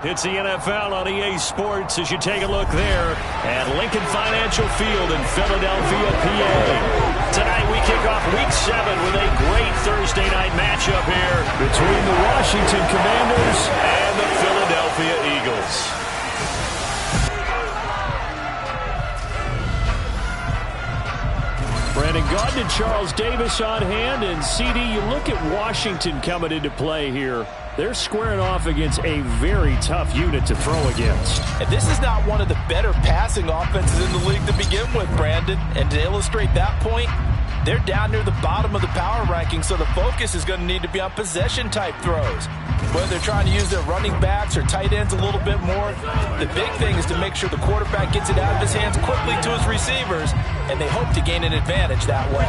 It's the NFL on EA Sports as you take a look there at Lincoln Financial Field in Philadelphia, PA. Tonight we kick off Week 7 with a great Thursday night matchup here between the Washington Commanders and the Philadelphia Eagles. Brandon Gaudin and Charles Davis on hand. And CD, you look at Washington coming into play here. They're squaring off against a very tough unit to throw against. And this is not one of the better passing offenses in the league to begin with, Brandon. And to illustrate that point, they're down near the bottom of the power ranking, so the focus is going to need to be on possession-type throws. Whether they're trying to use their running backs or tight ends a little bit more, the big thing is to make sure the quarterback gets it out of his hands quickly to his receivers, and they hope to gain an advantage that way.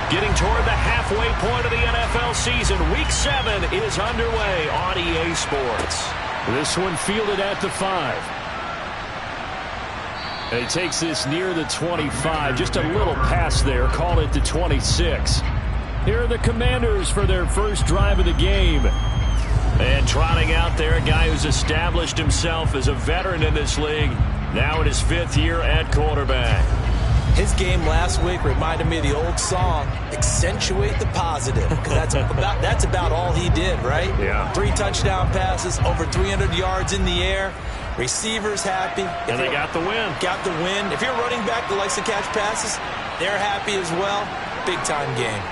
Getting toward the halfway point of the NFL season, Week 7 is underway on EA Sports. This one fielded at the 5. And he takes this near the 25. Just a little pass there. Call it the 26. Here are the Commanders for their first drive of the game. And trotting out there, a guy who's established himself as a veteran in this league. Now in his 5th year at quarterback. His game last week reminded me of the old song, Accentuate the Positive, because that's about all he did, right? Yeah. 3 touchdown passes, over 300 yards in the air, receivers happy. And they got the win. Got the win. If you're a running back that likes to catch passes, they're happy as well. Big-time game.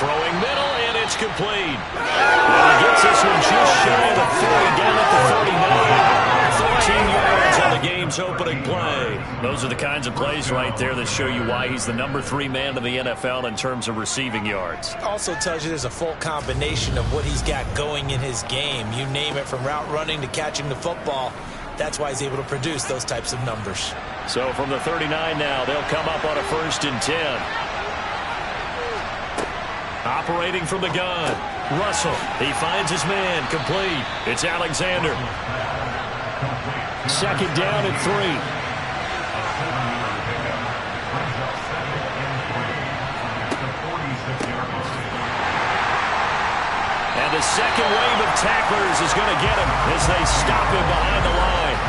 Throwing middle, and it's complete. And he gets this one just shy of the 40, down at the 49. 13 yards on the game's opening play. Those are the kinds of plays right there that show you why he's the number 3 man in the NFL in terms of receiving yards. Also tells you there's a full combination of what he's got going in his game. You name it, from route running to catching the football. That's why he's able to produce those types of numbers. So from the 39 now, they'll come up on a 1st and 10. Operating from the gun. Russell, he finds his man, complete. It's Alexander. 2nd down and 3. And the second wave of tacklers is going to get him as they stop him behind the line.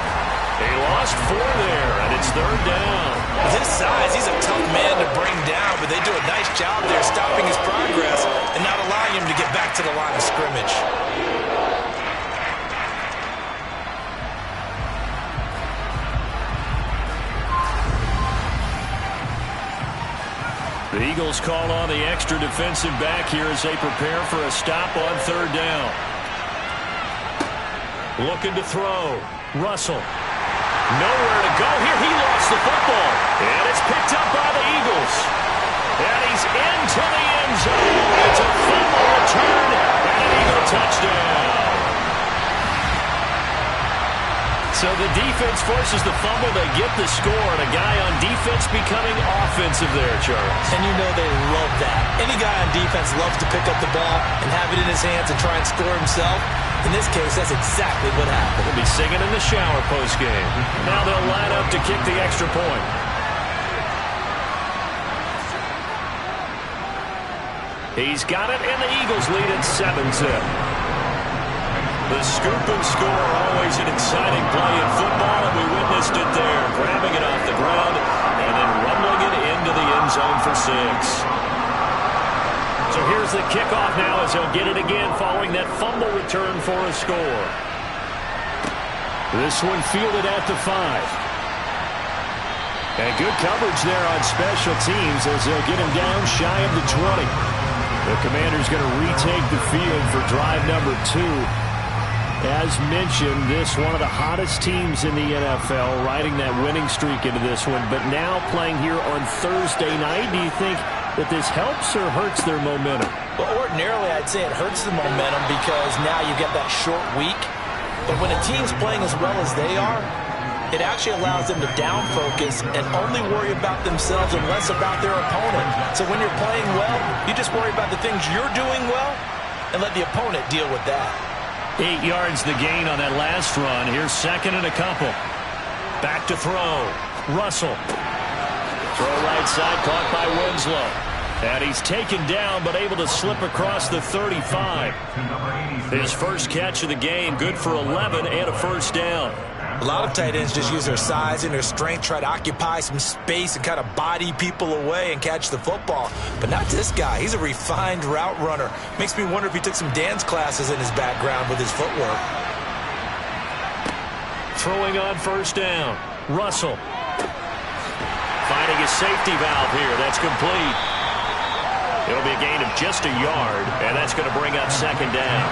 He lost 4 there, and it's 3rd down. With his size, he's a tough man to bring down, but they do a nice job there stopping his progress and not allowing him to get back to the line of scrimmage. The Eagles call on the extra defensive back here as they prepare for a stop on 3rd down. Looking to throw. Russell. Nowhere to go here. He lost the football. And it's picked up by the Eagles. And he's into the end zone. It's a fumble return and an Eagle touchdown. So the defense forces the fumble. They get the score, and a guy on defense becoming offensive there, Charles. And you know they love that. Any guy on defense loves to pick up the ball and have it in his hands and try and score himself. In this case, that's exactly what happened. He'll be singing in the shower post-game. Now they'll line up to kick the extra point. He's got it, and the Eagles lead at 7-zip. The scoop and score, always an exciting play in football, and we witnessed it there, grabbing it off the ground and then rumbling it into the end zone for 6. So here's the kickoff now as he'll get it again following that fumble return for a score. This one fielded at the 5. And good coverage there on special teams as they'll get him down shy of the 20. The Commanders going to retake the field for drive number 2. As mentioned, this one of the hottest teams in the NFL, riding that winning streak into this one, but now playing here on Thursday night. Do you think that this helps or hurts their momentum? Well, ordinarily, I'd say it hurts the momentum because now you get that short week. But when a team's playing as well as they are, it actually allows them to down focus and only worry about themselves and less about their opponent. So when you're playing well, you just worry about the things you're doing well, and let the opponent deal with that. 8 yards the gain on that last run. Here's second and a couple. Back to throw. Russell. Throw right side, caught by Winslow. And he's taken down, but able to slip across the 35. His first catch of the game, good for 11 and a first down. A lot of tight ends just use their size and their strength, try to occupy some space and kind of body people away and catch the football. But not this guy. He's a refined route runner. Makes me wonder if he took some dance classes in his background with his footwork. Throwing on first down. Russell. Finding a safety valve here. That's complete. It'll be a gain of just a yard, and that's going to bring up second down.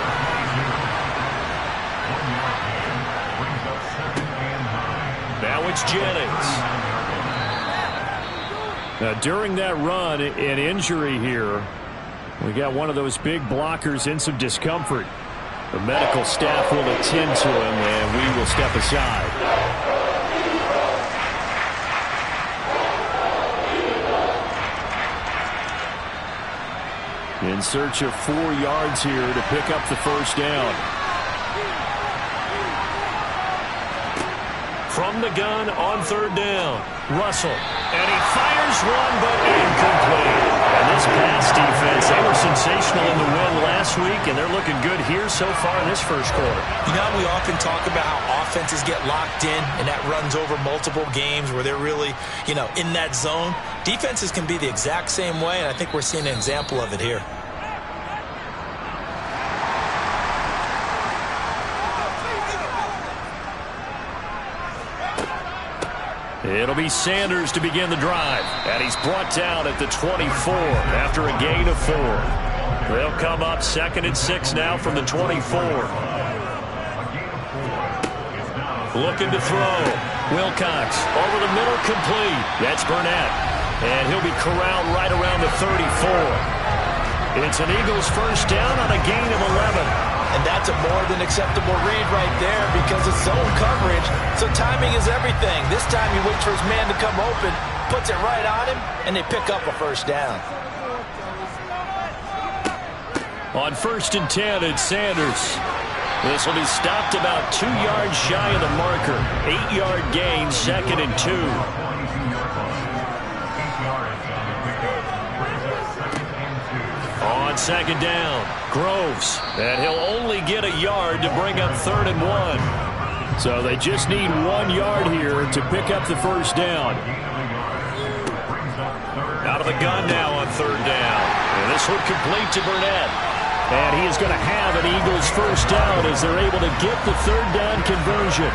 Now it's Jennings. Now, during that run, an injury here. We got one of those big blockers in some discomfort. The medical staff will attend to him, and we will step aside. In search of 4 yards here to pick up the first down. From the gun on third down, Russell. And he fires one, but incomplete. And this pass defense, they were sensational in the win last week, and they're looking good here so far in this first quarter. You know, we often talk about how offenses get locked in, and that runs over multiple games where they're really, in that zone. Defenses can be the exact same way, and I think we're seeing an example of it here. It'll be Sanders to begin the drive. And he's brought down at the 24 after a gain of 4. They'll come up 2nd and 6 now from the 24. Looking to throw. Wilcox over the middle, complete. That's Burnett. And he'll be corralled right around the 34. It's an Eagles first down on a gain of 11. And that's a more than acceptable read right there because it's zone coverage, so timing is everything. This time he waits for his man to come open, puts it right on him, and they pick up a first down. On 1st and 10, it's Sanders. This will be stopped about 2 yards shy of the marker. 8-yard gain, 2nd and 2. On 2nd down, Groves, and he'll only get a yard to bring up 3rd and 1. So they just need 1 yard here to pick up the first down. Out of the gun now on 3rd down. And this will complete to Burnett. And he is going to have an Eagles first down as they're able to get the 3rd down conversion.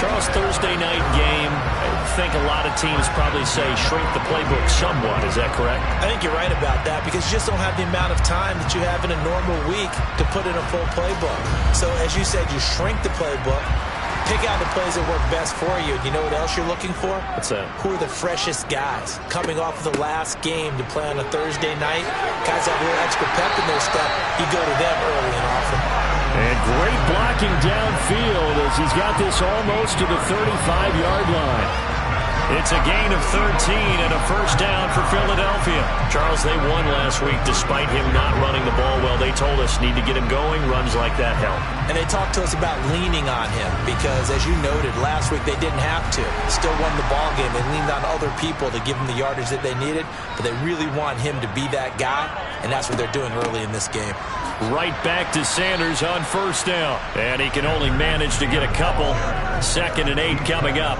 Charles, Thursday night game, I think a lot of teams probably say shrink the playbook somewhat. Is that correct? I think you're right about that because you just don't have the amount of time that you have in a normal week to put in a full playbook. So as you said, you shrink the playbook, pick out the plays that work best for you. You know what else you're looking for? What's that? Who are the freshest guys coming off of the last game to play on a Thursday night? Guys have a little extra pep in their step. You go to them early and often. And great blocking downfield as he's got this almost to the 35-yard line. It's a gain of 13 and a first down for Philadelphia. Charles, they won last week despite him not running the ball well. They told us need to get him going. Runs like that help. And they talked to us about leaning on him because, as you noted, last week they didn't have to. Still won the ball game. They leaned on other people to give them the yardage that they needed, but they really want him to be that guy, and that's what they're doing early in this game. Right back to Sanders on first down. And he can only manage to get a couple. 2nd and 8 coming up.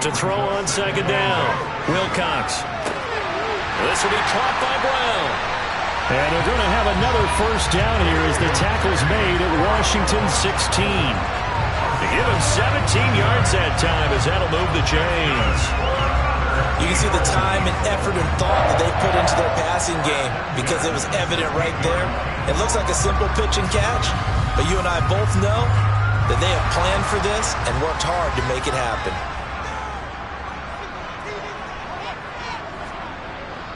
To throw on 2nd down, Wilcox. This will be caught by Brown. And they're going to have another first down here as the tackle's made at Washington 16. They give him 17 yards that time as that'll move the chains. You can see the time and effort and thought that they put into their passing game because it was evident right there. It looks like a simple pitch and catch, but you and I both know that they have planned for this and worked hard to make it happen.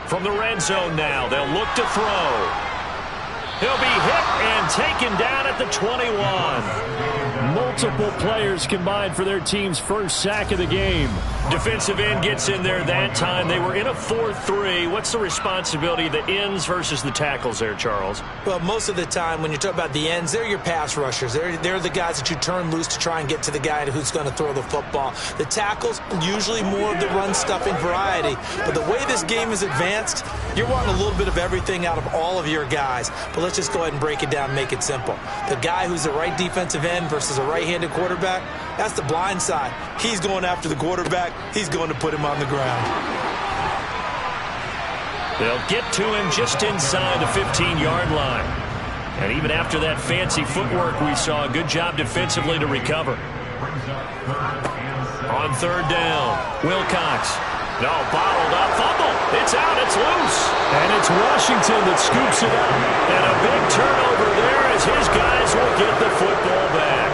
From the red zone now, they'll look to throw. He'll be hit and taken down at the 21. Multiple players combined for their team's first sack of the game. Defensive end gets in there that time. They were in a 4-3. What's the responsibility of the ends versus the tackles there, Charles? Well, most of the time when you talk about the ends, they're your pass rushers. They're the guys that you turn loose to try and get to the guy who's going to throw the football. The tackles, usually more of the run-stuffing variety. But the way this game is advanced, you're wanting a little bit of everything out of all of your guys. But let's just go ahead and break it down and make it simple. The guy who's the right defensive end versus a right-handed quarterback, that's the blind side. He's going after the quarterback. He's going to put him on the ground. They'll get to him just inside the 15-yard line. And even after that fancy footwork we saw, good job defensively to recover. On third down, Wilcox. No, bottled up, fumble. It's out, it's loose. And it's Washington that scoops it up. And a big turnover there as his guys will get the football back.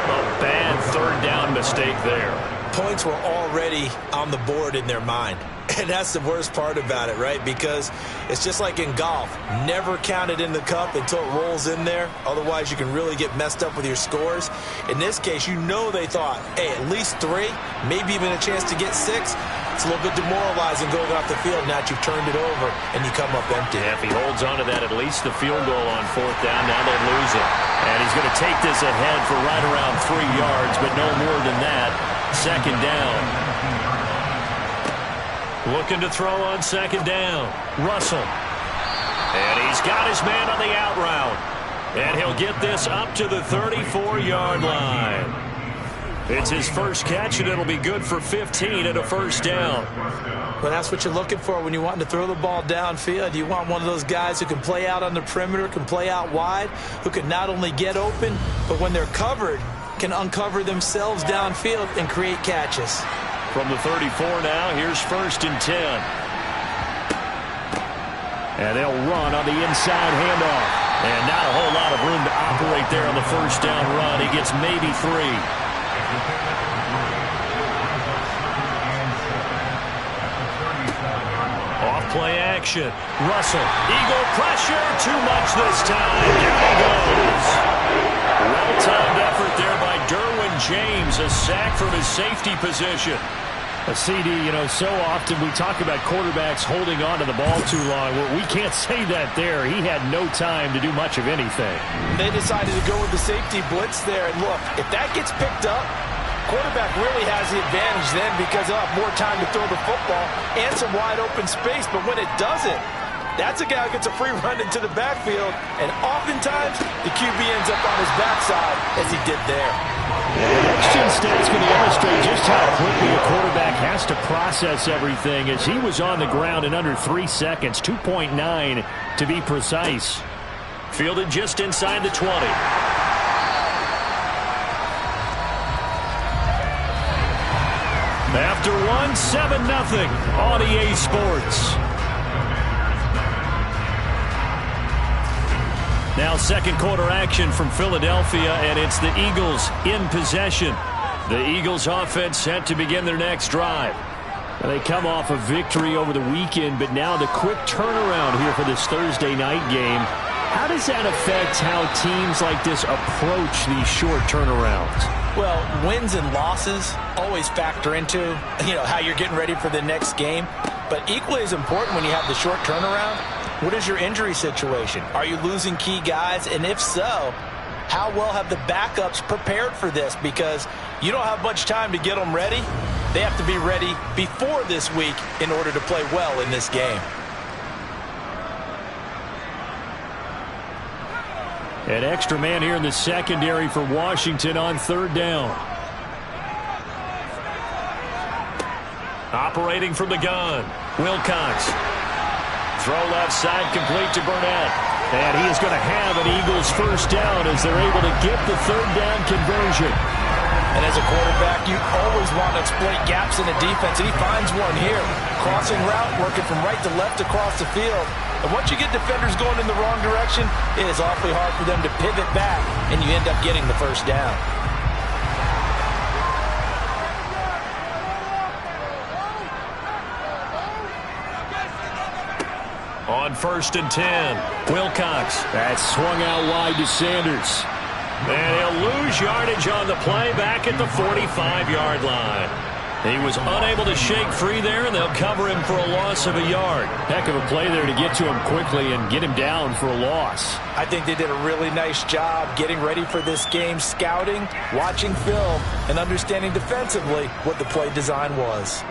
A bad third down mistake there. Points were already on the board in their mind. And that's the worst part about it, right? Because it's just like in golf. Never count it in the cup until it rolls in there. Otherwise, you can really get messed up with your scores. In this case, you know they thought, hey, at least 3, maybe even a chance to get 6. It's a little bit demoralizing going off the field now that you've turned it over and you come up empty. Yeah, if he holds on to that, at least the field goal on fourth down, now they lose it. And he's going to take this ahead for right around 3 yards, but no more than that. Second down. Looking to throw on second down. Russell. And he's got his man on the out route. And he'll get this up to the 34-yard line. It's his first catch, and it'll be good for 15 and a first down. Well, that's what you're looking for when you want to throw the ball downfield. You want one of those guys who can play out on the perimeter, can play out wide, who can not only get open, but when they're covered, can uncover themselves downfield and create catches. From the 34 now, here's first and 10. And they'll run on the inside handoff. And not a whole lot of room to operate there on the first down run. He gets maybe 3. Off-play action. Russell. Eagle pressure. Too much this time. Down he goes. Well-timed effort there by Derwin James. A sack from his safety position. A CD, you know, so often we talk about quarterbacks holding on to the ball too long. Well, we can't say that there. He had no time to do much of anything. They decided to go with the safety blitz there. And look, if that gets picked up, quarterback really has the advantage then because he'll have more time to throw the football and some wide open space. But when it doesn't, that's a guy who gets a free run into the backfield. And oftentimes, the QB ends up on his backside as he did there. The next-gen stat's going to illustrate just how quickly a quarterback has to process everything as he was on the ground in under 3 seconds, 2.9 to be precise. Fielded just inside the 20. After one, 7-0 on EA Sports. Now second quarter action from Philadelphia, and it's the Eagles in possession. The Eagles offense set to begin their next drive. They come off a victory over the weekend, but now the quick turnaround here for this Thursday night game. How does that affect how teams like this approach these short turnarounds? Well, wins and losses always factor into, how you're getting ready for the next game. But equally as important when you have the short turnaround, what is your injury situation? Are you losing key guys? And if so, how well have the backups prepared for this? Because you don't have much time to get them ready. They have to be ready before this week in order to play well in this game. An extra man here in the secondary for Washington on third down. Operating from the gun, Wilcox. Throw left side complete to Burnett. And he is going to have an Eagles first down as they're able to get the third down conversion. And as a quarterback, you always want to exploit gaps in the defense, and he finds one here. Crossing route, working from right to left across the field. And once you get defenders going in the wrong direction, it is awfully hard for them to pivot back, and you end up getting the first down. On 1st and 10, Wilcox. That's swung out wide to Sanders. And he'll lose yardage on the play back at the 45-yard line. He was unable to shake free there, and they'll cover him for a loss of a yard. Heck of a play there to get to him quickly and get him down for a loss. I think they did a really nice job getting ready for this game, scouting, watching film, and understanding defensively what the play design was.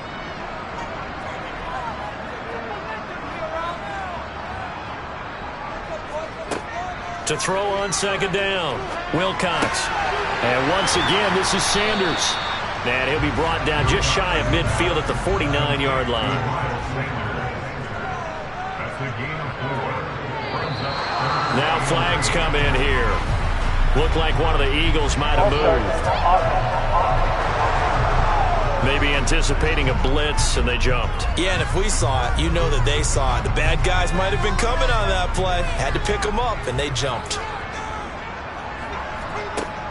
To throw on 2nd down, Wilcox. And once again, this is Sanders. And he'll be brought down just shy of midfield at the 49-yard line. Now flags come in here. Looked like one of the Eagles might have moved. Maybe anticipating a blitz, and they jumped. Yeah, and if we saw it, you know that they saw it. The bad guys might have been coming on that play. Had to pick them up, and they jumped.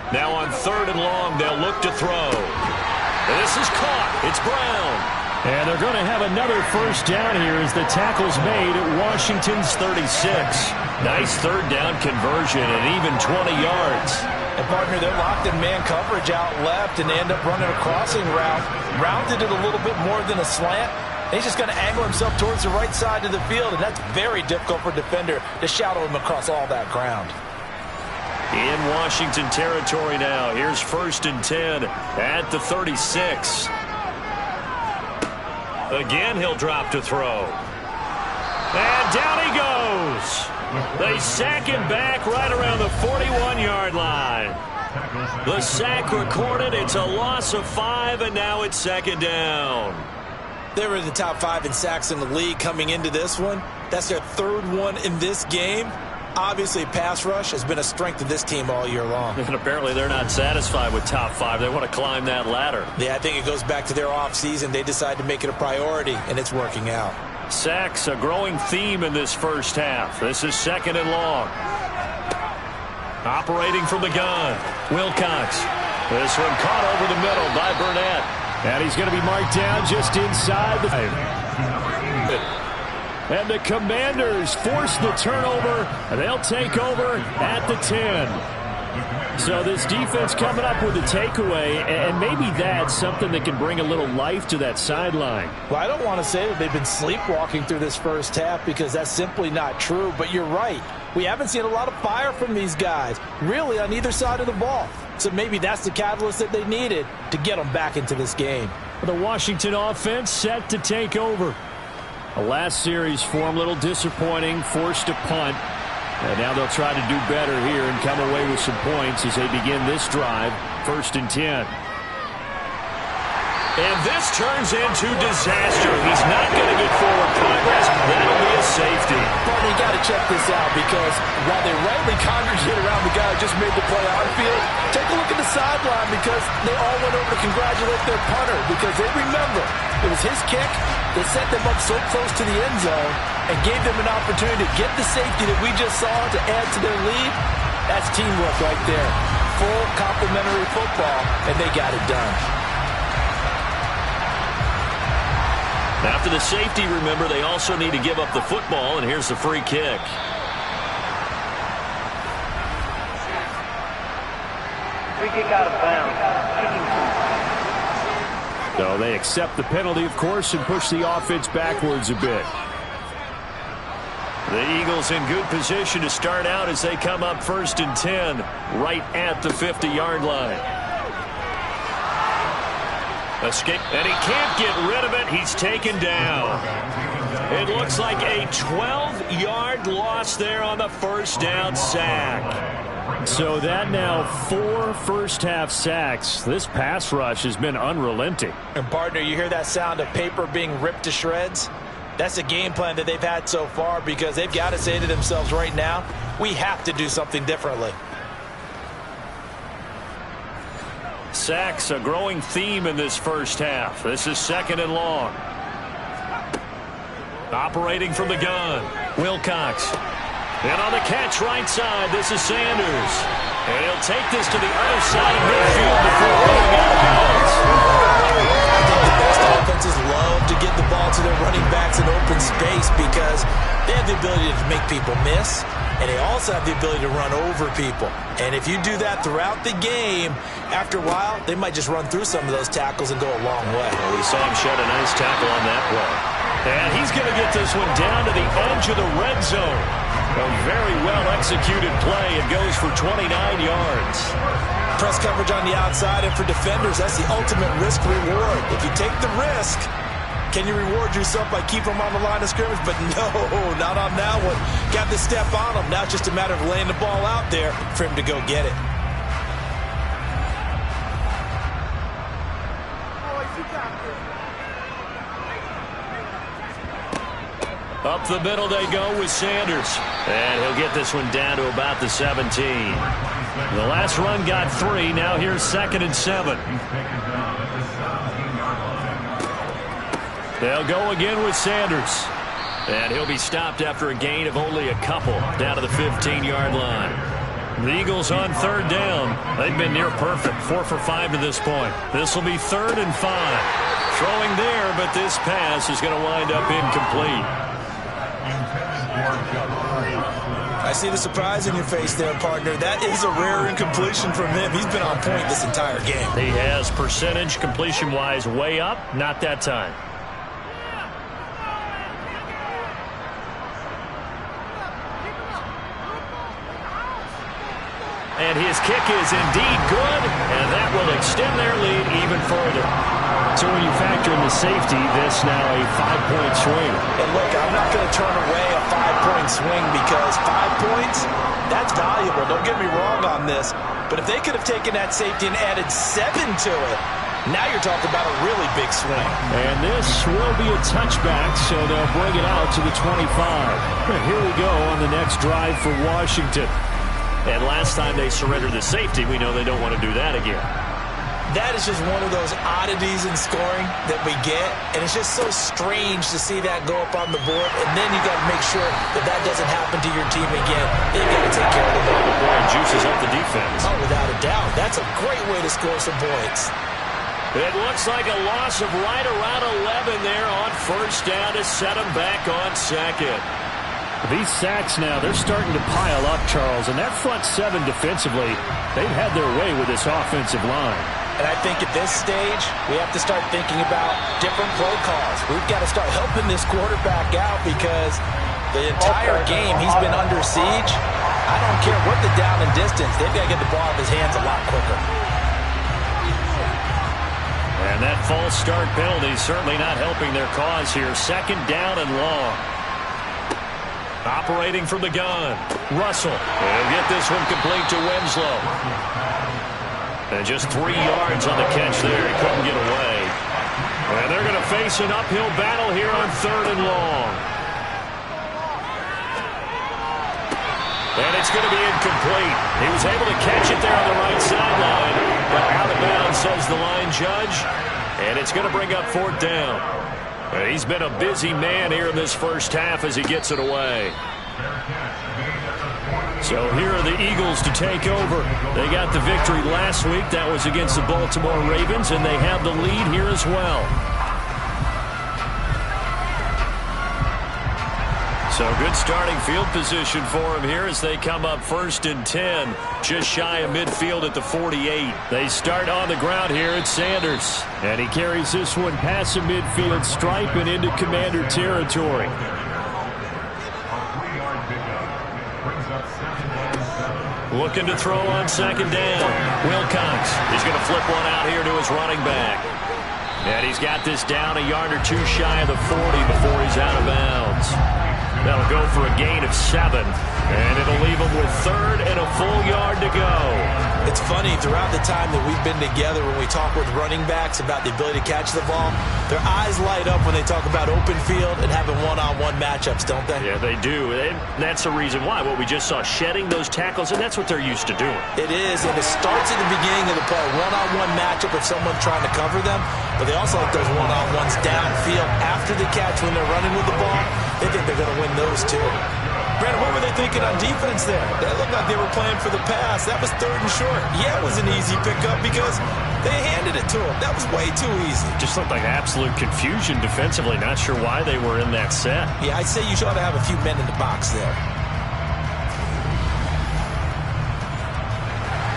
Now on 3rd and long, they'll look to throw. This is caught. It's Brown. And they're going to have another 1st down here as the tackle's made at Washington's 36. Nice 3rd down conversion and even 20 yards. And, partner, they're locked in man coverage out left, and they end up running a crossing route. Rounded it a little bit more than a slant. He's just going to angle himself towards the right side of the field, and that's very difficult for a defender to shadow him across all that ground. In Washington territory now. Here's 1st and 10 at the 36. Again, he'll drop to throw. And down he goes. They sack him back right around the 41-yard line. The sack recorded. It's a loss of 5, and now it's 2nd down. They were in the top 5 in sacks in the league coming into this one. That's their 3rd one in this game. Obviously, pass rush has been a strength of this team all year long. And apparently they're not satisfied with top 5. They want to climb that ladder. Yeah, I think it goes back to their offseason. They decided to make it a priority, and it's working out. Sacks, a growing theme in this first half. This is 2nd and long. Operating from the gun, Wilcox. This one caught over the middle by Burnett. And he's going to be marked down just inside the 5. And the Commanders force the turnover. They'll take over at the 10. So this defense coming up with a takeaway, and maybe that's something that can bring a little life to that sideline. Well, I don't want to say that they've been sleepwalking through this first half because that's simply not true, but you're right. We haven't seen a lot of fire from these guys, really on either side of the ball. So maybe that's the catalyst that they needed to get them back into this game. The Washington offense set to take over. The last series for them, a little disappointing, forced to punt. And now they'll try to do better here and come away with some points as they begin this drive, 1st and 10. And this turns into disaster. He's not going to get forward progress. That'll be a safety. But you got to check this out because while they rightly congregate around the guy who just made the play on field, take a look at the sideline because they all went over to congratulate their punter because they remember it was his kick that set them up so close to the end zone and gave them an opportunity to get the safety that we just saw to add to their lead. That's teamwork right there. Full complementary football, and they got it done. After the safety, remember, they also need to give up the football, and here's the free kick. Free kick out of bounds. So they accept the penalty, of course, and push the offense backwards a bit. The Eagles in good position to start out as they come up 1st and 10 right at the 50-yard line. Escape, and he can't get rid of it. He's taken down. It looks like a 12-yard loss there on the 1st down sack. So that now 4 first-half sacks. This pass rush has been unrelenting. And, partner, you hear that sound of paper being ripped to shreds? That's a game plan that they've had so far because they've got to say to themselves right now, we have to do something differently. Sacks, a growing theme in this first half. This is 2nd and long. Operating from the gun, Wilcox. And on the catch right side, this is Sanders. And he'll take this to the other side of midfield before going out of bounds. Most offenses love to get the ball to their running backs in open space because they have the ability to make people miss, and they also have the ability to run over people. And if you do that throughout the game, after a while, they might just run through some of those tackles and go a long way. Well, we saw him shed a nice tackle on that play. And he's going to get this one down to the edge of the red zone. A very well-executed play. It goes for 29 yards. Press coverage on the outside, and for defenders, that's the ultimate risk-reward. If you take the risk, can you reward yourself by keeping them on the line of scrimmage? But no, not on that one. Got the step on him. Now it's just a matter of laying the ball out there for him to go get it. Up the middle they go with Sanders. And he'll get this one down to about the 17. The last run got 3. Now here's 2nd and 7. They'll go again with Sanders. And he'll be stopped after a gain of only a couple down to the 15-yard line. The Eagles on 3rd down. They've been near perfect. 4 for 5 to this point. This will be 3rd and 5. Throwing there, but this pass is going to wind up incomplete. I see the surprise in your face there, partner. That is a rare incompletion from him. He's been on point this entire game. He has percentage completion-wise way up. Not that time. And his kick is indeed good, and that will extend their lead even further. So when you factor in the safety, this now a 5-point swing. And look, I'm not going to turn away a 5-point swing because 5 points, that's valuable. Don't get me wrong on this. But if they could have taken that safety and added 7 to it, now you're talking about a really big swing. And this will be a touchback, so they'll bring it out to the 25. Here we go on the next drive for Washington. And last time they surrendered the safety, we know they don't want to do that again. That is just one of those oddities in scoring that we get, and it's just so strange to see that go up on the board, and then you got to make sure that that doesn't happen to your team again. You got to take care of the ball. Boy, it juices up the defense. Oh, without a doubt. That's a great way to score some points. It looks like a loss of right around 11 there on 1st down to set them back on 2nd. These sacks now, they're starting to pile up, Charles, and that front 7 defensively, they've had their way with this offensive line. And I think at this stage, we have to start thinking about different play calls. We've got to start helping this quarterback out because the entire game he's been under siege. I don't care what the down and distance. They've got to get the ball out of his hands a lot quicker. And that false start penalty is certainly not helping their cause here. 2nd down and long. Operating from the gun. Russell will get this one complete to Winslow. And just 3 yards on the catch there. He couldn't get away. And they're going to face an uphill battle here on 3rd and long. And it's going to be incomplete. He was able to catch it there on the right sideline, but out of bounds, says the line judge. And it's going to bring up 4th down. He's been a busy man here in this first half as he gets it away. So here are the Eagles to take over. They got the victory last week. That was against the Baltimore Ravens, and they have the lead here as well. So good starting field position for him here as they come up 1st and 10. Just shy of midfield at the 48. They start on the ground here at Sanders. And he carries this one past the midfield stripe and into Commander territory. Looking to throw on 2nd down. Wilcox is going to flip one out here to his running back. And he's got this down a yard or 2 shy of the 40 before he's out of bounds. That'll go for a gain of 7, and it'll leave him with 3rd and a full yard to go. It's funny, throughout the time that we've been together when we talk with running backs about the ability to catch the ball, their eyes light up when they talk about open field and having one-on-one matchups, don't they? Yeah, they do. And that's the reason why. What we just saw, shedding those tackles, and that's what they're used to doing. It is, and it starts at the beginning of the play. One-on-one matchup if someone's trying to cover them, but they also like those one-on-ones downfield after the catch when they're running with the ball. They think they're going to win those too. Brandon, what were they thinking on defense there? That looked like they were playing for the pass. That was 3rd and short. Yeah, it was an easy pickup because they handed it to him. That was way too easy. Just looked like absolute confusion defensively. Not sure why they were in that set. Yeah, I'd say you ought to have a few men in the box there.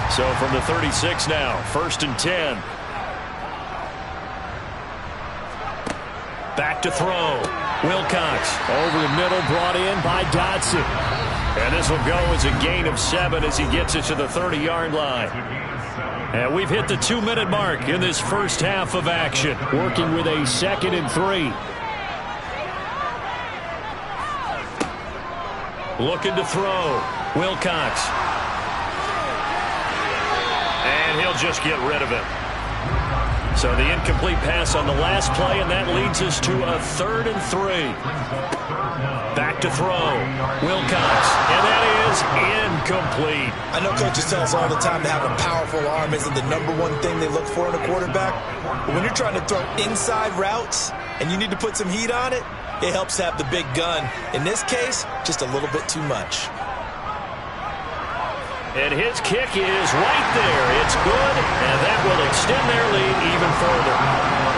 So from the 36 now, 1st and 10. Back to throw. Wilcox over the middle, brought in by Dodson. And this will go as a gain of 7 as he gets it to the 30-yard line. And we've hit the 2-minute mark in this first half of action, working with a 2nd and 3. Looking to throw. Wilcox. And he'll just get rid of it. So the incomplete pass on the last play, and that leads us to a 3rd and 3. Back to throw. Wilcox. And that is incomplete. I know coaches tell us all the time that having a powerful arm isn't the #1 thing they look for in a quarterback. But when you're trying to throw inside routes and you need to put some heat on it, it helps to have the big gun. In this case, just a little bit too much. And his kick is right there. It's good, and that will extend their lead even further.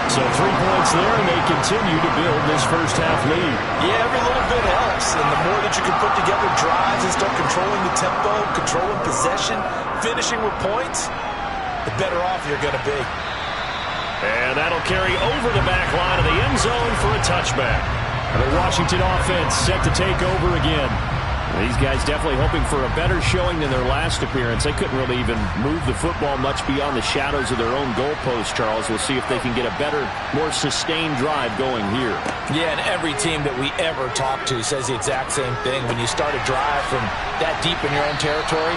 So 3 points there, and they continue to build this first half lead. Yeah, every little bit helps. And the more that you can put together drives and start controlling the tempo, controlling possession, finishing with points, the better off you're going to be. And that'll carry over the back line of the end zone for a touchback. And the Washington offense set to take over again. These guys definitely hoping for a better showing than their last appearance. They couldn't really even move the football much beyond the shadows of their own goalpost, Charles. We'll see if they can get a better, more sustained drive going here. Yeah, and every team that we ever talk to says the exact same thing. When you start a drive from that deep in your own territory,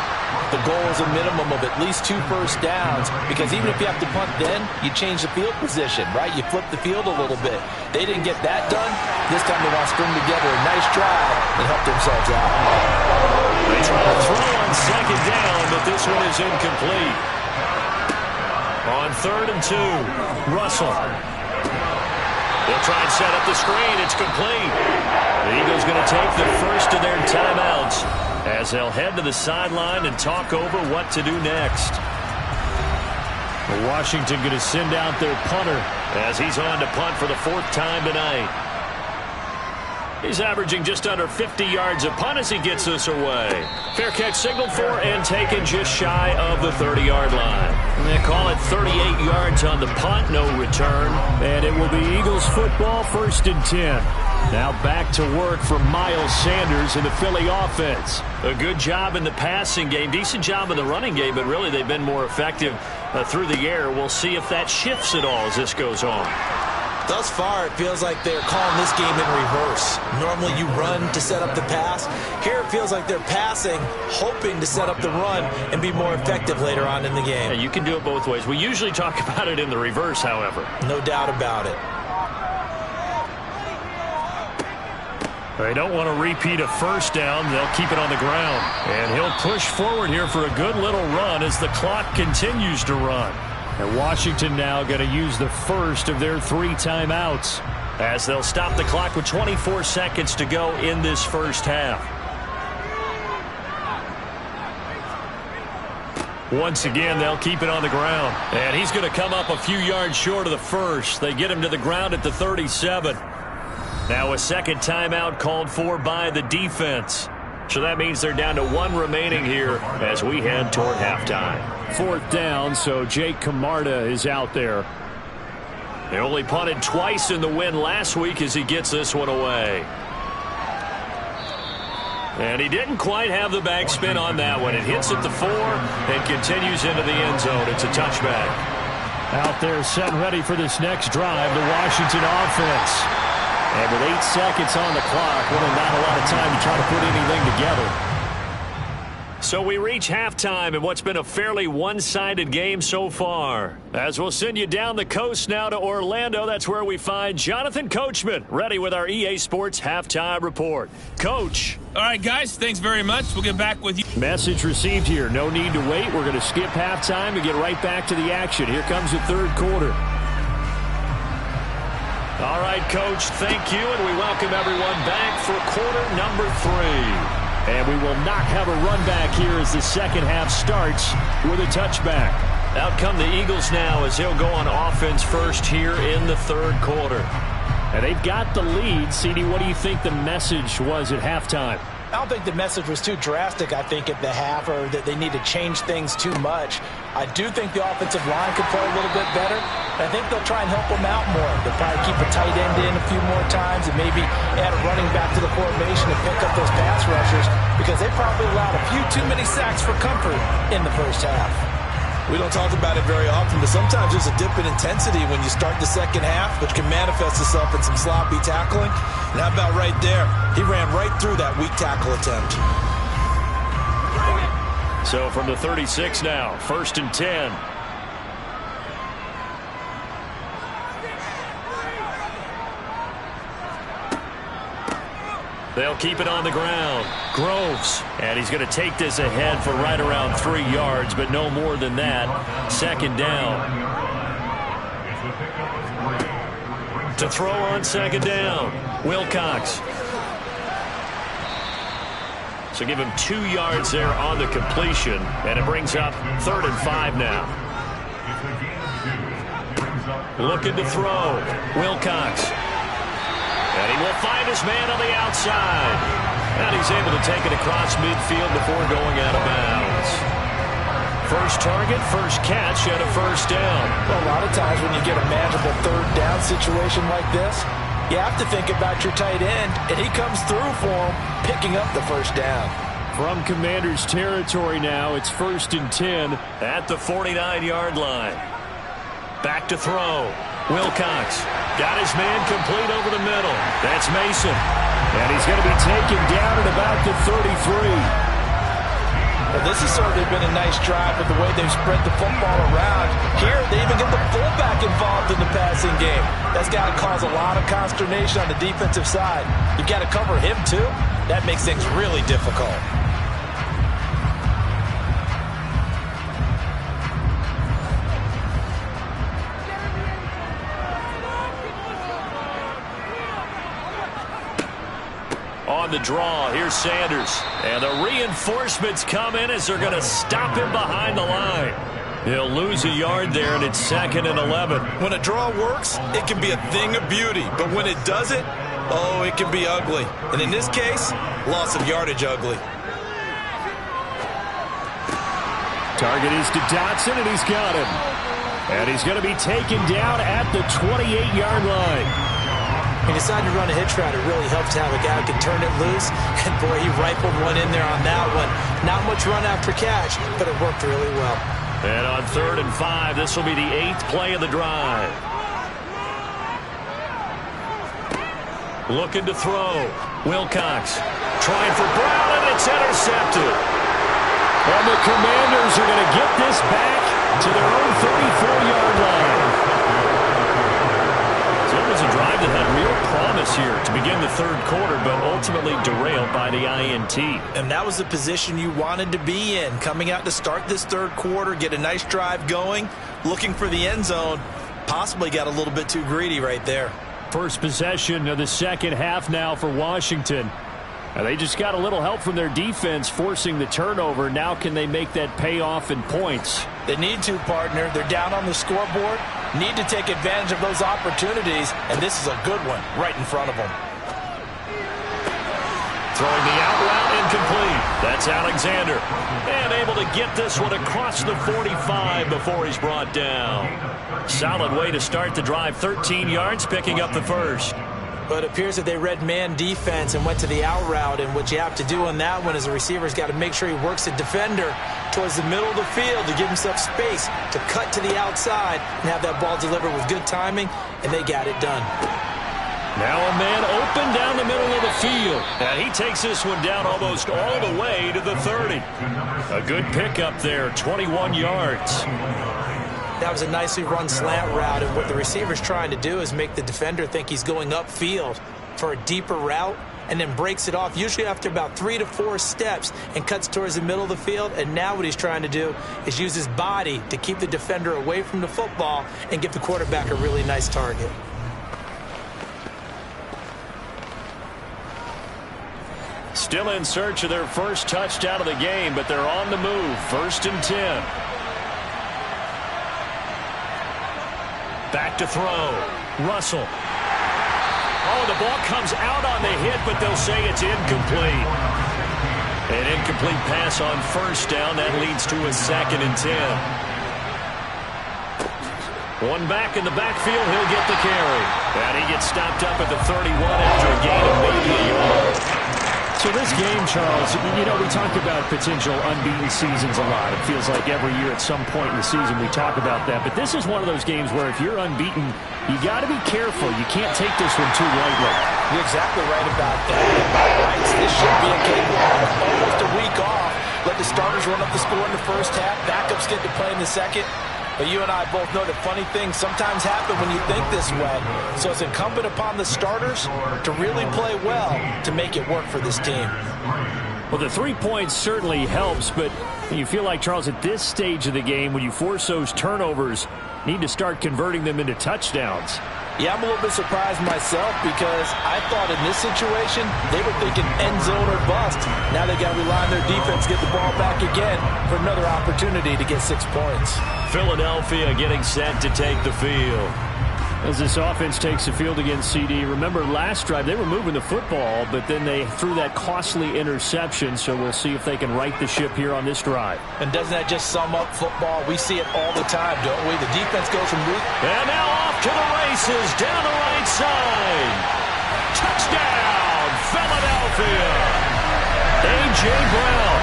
the goal is a minimum of at least 2 first downs, because even if you have to punt then, you change the field position, right? You flip the field a little bit. They didn't get that done. This time they want to string together a nice drive and help themselves out. They try to throw on 2nd down, but this one is incomplete. On 3rd and 2, Russell. They'll try and set up the screen. It's complete. The Eagles going to take the first of their timeouts as they'll head to the sideline and talk over what to do next. Washington going to send out their punter as he's on to punt for the 4th time tonight. He's averaging just under 50 yards a punt as he gets this away. Fair catch signaled for and taken just shy of the 30-yard line. And they call it 38 yards on the punt, no return. And it will be Eagles football, 1st and 10. Now back to work for Miles Sanders in the Philly offense. A good job in the passing game, decent job in the running game, but really they've been more effective through the air. We'll see if that shifts at all as this goes on. Thus far, it feels like they're calling this game in reverse. Normally you run to set up the pass. Here it feels like they're passing, hoping to set up the run and be more effective later on in the game. Yeah, you can do it both ways. We usually talk about it in the reverse, however. No doubt about it. They don't want to repeat a first down. They'll keep it on the ground. And he'll push forward here for a good little run as the clock continues to run. And Washington now going to use the first of their 3 timeouts as they'll stop the clock with 24 seconds to go in this first half. Once again, they'll keep it on the ground. And he's going to come up a few yards short of the first. They get him to the ground at the 37. Now a 2nd timeout called for by the defense. So that means they're down to 1 remaining here as we head toward halftime. 4th down, so Jake Camarda is out there. They only punted twice in the win last week as he gets this one away. And he didn't quite have the backspin on that one. It hits at the 4 and continues into the end zone. It's a touchback. Out there set and ready for this next drive, the Washington offense. And with 8 seconds on the clock, really not a lot of time to try to put anything together. So we reach halftime in what's been a fairly one-sided game so far. As we'll send you down the coast now to Orlando, that's where we find Jonathan Coachman, ready with our EA Sports Halftime Report. Coach. All right, guys, thanks very much. We'll get back with you. Message received here. No need to wait. We're going to skip halftime and get right back to the action. Here comes the 3rd quarter. All right, Coach, thank you, and we welcome everyone back for quarter number 3. And we will not have a run back here as the second half starts with a touchback. Out come the Eagles now as he'll go on offense first here in the third quarter. And they've got the lead. CD, what do you think the message was at halftime? I don't think the message was too drastic, I think, at the half, or that they need to change things too much. I do think the offensive line could play a little bit better. I think they'll try and help them out more. They'll probably keep a tight end in a few more times and maybe add a running back to the formation to pick up those pass rushers, because they probably allowed a few too many sacks for comfort in the first half. We don't talk about it very often, but sometimes there's a dip in intensity when you start the second half, which can manifest itself in some sloppy tackling. And how about right there? He ran right through that weak tackle attempt. So from the 36 now, 1st and 10. They'll keep it on the ground. Groves. And he's going to take this ahead for right around 3 yards, but no more than that. 2nd down. To throw on 2nd down, Wilcox. So give him 2 yards there on the completion, and it brings up 3rd and 5 now. Looking to throw, Wilcox. And he will find his man on the outside. And he's able to take it across midfield before going out of bounds. First target, first catch, and a 1st down. Well, a lot of times when you get a manageable 3rd down situation like this, you have to think about your tight end, and he comes through for him, picking up the 1st down. From Commander's territory now, it's 1st and 10 at the 49-yard line. Back to throw. Wilcox got his man complete over the middle. That's Mason. And he's going to be taken down at about the 33. Well, this has certainly been a nice drive with the way they've spread the football around. Here, they even get the fullback involved in the passing game. That's got to cause a lot of consternation on the defensive side. You've got to cover him, too. That makes things really difficult. On the draw, here's Sanders. And the reinforcements come in as they're going to stop him behind the line. He'll lose a yard there, and it's 2nd and 11. When a draw works, it can be a thing of beauty. But when it doesn't, oh, it can be ugly. And in this case, loss of yardage ugly. Target is to Dotson, and he's got him. And he's going to be taken down at the 28-yard line. He decided to run a hitch route. It really helps to have a guy who can turn it loose. And, boy, he rifled one in there on that one. Not much run after catch, but it worked really well. And on 3rd and 5, this will be the 8th play of the drive. Looking to throw. Wilcox trying for Brown, and it's intercepted. And the Commanders are going to get this back to their own 34-yard line. So it was a drive that had real promise here to begin the 3rd quarter, but ultimately derailed by the INT. And that was the position you wanted to be in, coming out to start this 3rd quarter, get a nice drive going, looking for the end zone. Possibly got a little bit too greedy right there. First possession of the second half now for Washington. And they just got a little help from their defense forcing the turnover. Now can they make that pay off in points? They need to, partner. They're down on the scoreboard. Need to take advantage of those opportunities, and this is a good one right in front of them. Throwing the out route incomplete. That's Alexander. And able to get this one across the 45 before he's brought down. Solid way to start the drive. 13 yards, picking up the 1st. But it appears that they read man defense and went to the out route. And what you have to do on that one is the receiver's got to make sure he works the defender towards the middle of the field to give himself space to cut to the outside and have that ball delivered with good timing, and they got it done. Now a man open down the middle of the field. And he takes this one down almost all the way to the 30. A good pickup there, 21 yards. That was a nicely run slant route, and what the receiver's trying to do is make the defender think he's going upfield for a deeper route and then breaks it off, usually after about 3 to 4 steps, and cuts towards the middle of the field. And now what he's trying to do is use his body to keep the defender away from the football and give the quarterback a really nice target. Still in search of their first touchdown of the game, but they're on the move. 1st and 10. Back to throw. Russell. Oh, the ball comes out on the hit, but they'll say it's incomplete. An incomplete pass on 1st down. That leads to a 2nd and 10. One back in the backfield. He'll get the carry. And he gets stopped up at the 31 after a gain of maybe a yard. So this game, Charles, you know, we talk about potential unbeaten seasons a lot. It feels like every year at some point in the season we talk about that. But this is one of those games where if you're unbeaten, you got to be careful. You can't take this one too lightly. You're exactly right about that. By rights, this should be a cakewalk. Almost a week off. Let the starters run up the score in the first half. Backups get to play in the second. But you and I both know that funny things sometimes happen when you think this way. So it's incumbent upon the starters to really play well to make it work for this team. Well, the 3 points certainly helps, but you feel like, Charles, at this stage of the game, when you force those turnovers, need to start converting them into touchdowns. Yeah, I'm a little bit surprised myself because I thought in this situation they were thinking end zone or bust. Now they got to rely on their defense, get the ball back again for another opportunity to get 6 points. Philadelphia getting set to take the field. As this offense takes the field against CD, remember last drive they were moving the football, but then they threw that costly interception, so we'll see if they can right the ship here on this drive. And doesn't that just sum up football? We see it all the time, don't we? The defense goes from root. And now off to the races down the right side. Touchdown, Philadelphia. A.J. Brown,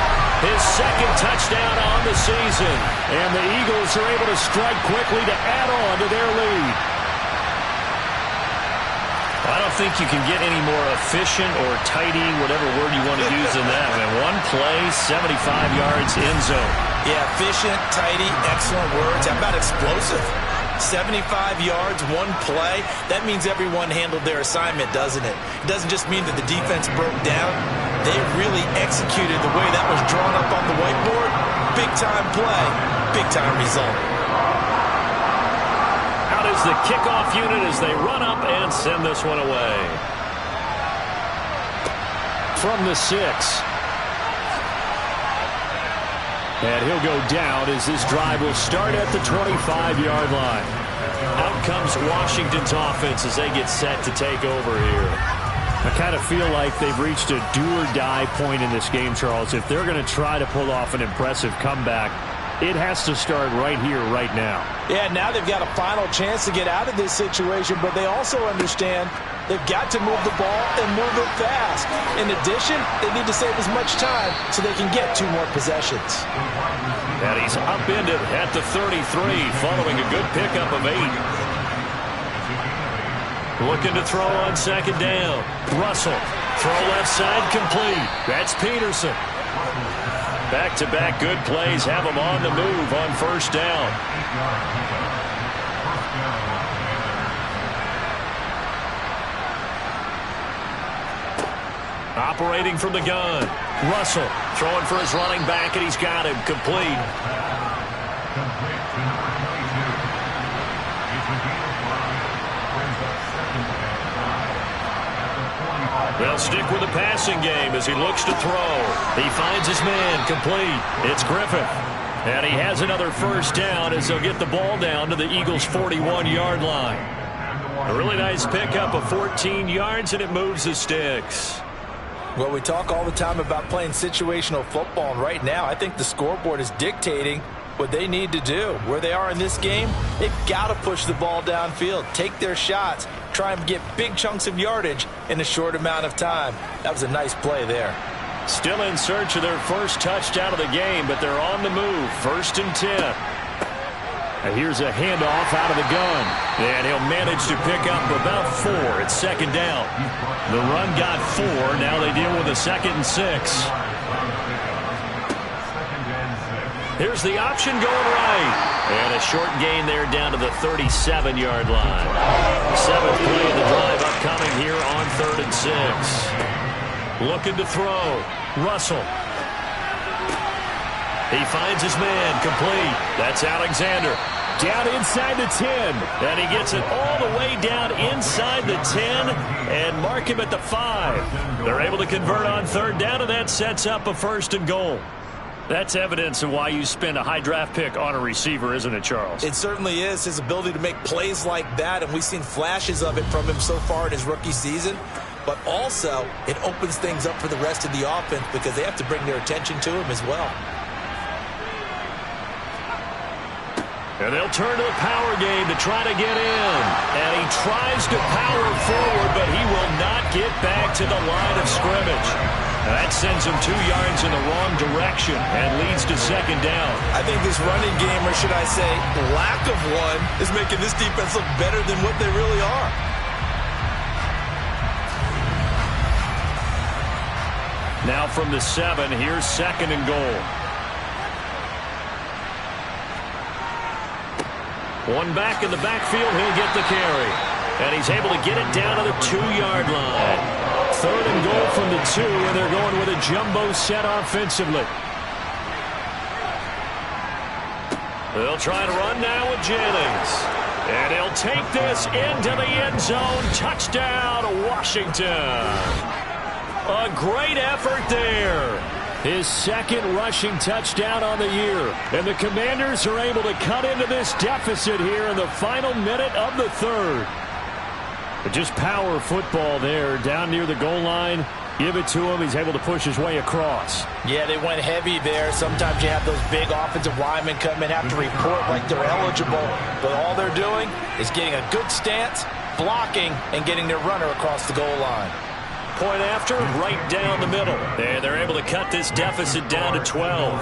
his 2nd touchdown on the season. And the Eagles are able to strike quickly to add on to their lead. I don't think you can get any more efficient or tidy, whatever word you want to use in that. I mean, one play, 75 yards, end zone. Yeah, efficient, tidy, excellent words. How about explosive? 75 yards, one play. That means everyone handled their assignment, doesn't it? It doesn't just mean that the defense broke down. They really executed the way that was drawn up on the whiteboard. Big-time play, big-time result. Out is the kickoff unit as they run up and send this one away. From the 6. And he'll go down as this drive will start at the 25-yard line. Out comes Washington's offense as they get set to take over here. I kind of feel like they've reached a do-or-die point in this game, Charles. If they're going to try to pull off an impressive comeback, it has to start right here, right now. Yeah, now they've got a final chance to get out of this situation, but they also understand they've got to move the ball and move it fast. In addition, they need to save as much time so they can get 2 more possessions. And he's upended at the 33 following a good pickup of 8. Looking to throw on 2nd down. Russell, throw left side complete. That's Peterson. Back-to-back good plays have him on the move on 1st down. Operating from the gun. Russell throwing for his running back, and he's got him complete. They'll stick with the passing game as he looks to throw. He finds his man complete. It's Griffith. And he has another 1st down as they'll get the ball down to the Eagles' 41-yard line. A really nice pickup of 14 yards, and it moves the sticks. Well, we talk all the time about playing situational football, and right now I think the scoreboard is dictating what they need to do. Where they are in this game, they've got to push the ball downfield, take their shots, try and get big chunks of yardage in a short amount of time. That was a nice play there. Still in search of their first touchdown of the game, but they're on the move. 1st and 10. And here's a handoff out of the gun. And he'll manage to pick up about 4. It's 2nd down. The run got 4. Now they deal with a 2nd and 6. Here's the option going right. And a short gain there down to the 37-yard line. 7th play of the drive upcoming here on 3rd and 6. Looking to throw. Russell. He finds his man complete. That's Alexander. Down inside the 10. And he gets it all the way down inside the 10 and mark him at the 5. They're able to convert on third down, and that sets up a 1st and goal. That's evidence of why you spend a high draft pick on a receiver, isn't it, Charles? It certainly is. His ability to make plays like that, and we've seen flashes of it from him so far in his rookie season. But also, it opens things up for the rest of the offense because they have to bring their attention to him as well. And they'll turn to the power game to try to get in. And he tries to power forward, but he will not get back to the line of scrimmage. And that sends him 2 yards in the wrong direction and leads to 2nd down. I think this running game, or should I say lack of one, is making this defense look better than what they really are. Now from the 7, here's 2nd and goal. One back in the backfield, he'll get the carry. And he's able to get it down to the 2-yard line. 3rd and goal from the 2, and they're going with a jumbo set offensively. They'll try to run now with Jennings. And he'll take this into the end zone. Touchdown, Washington. A great effort there. His 2nd rushing touchdown on the year. And the Commanders are able to cut into this deficit here in the final minute of the 3rd. But just power football there down near the goal line. Give it to him. He's able to push his way across. Yeah, they went heavy there. Sometimes you have those big offensive linemen come in, have to report like they're eligible. But all they're doing is getting a good stance, blocking, and getting their runner across the goal line. Point after, right down the middle. And they're able to cut this deficit down to 12.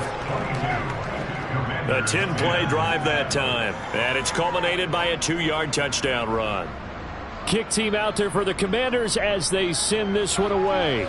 A 10-play drive that time. And it's culminated by a 2-yard touchdown run. Kick team out there for the Commanders as they send this one away.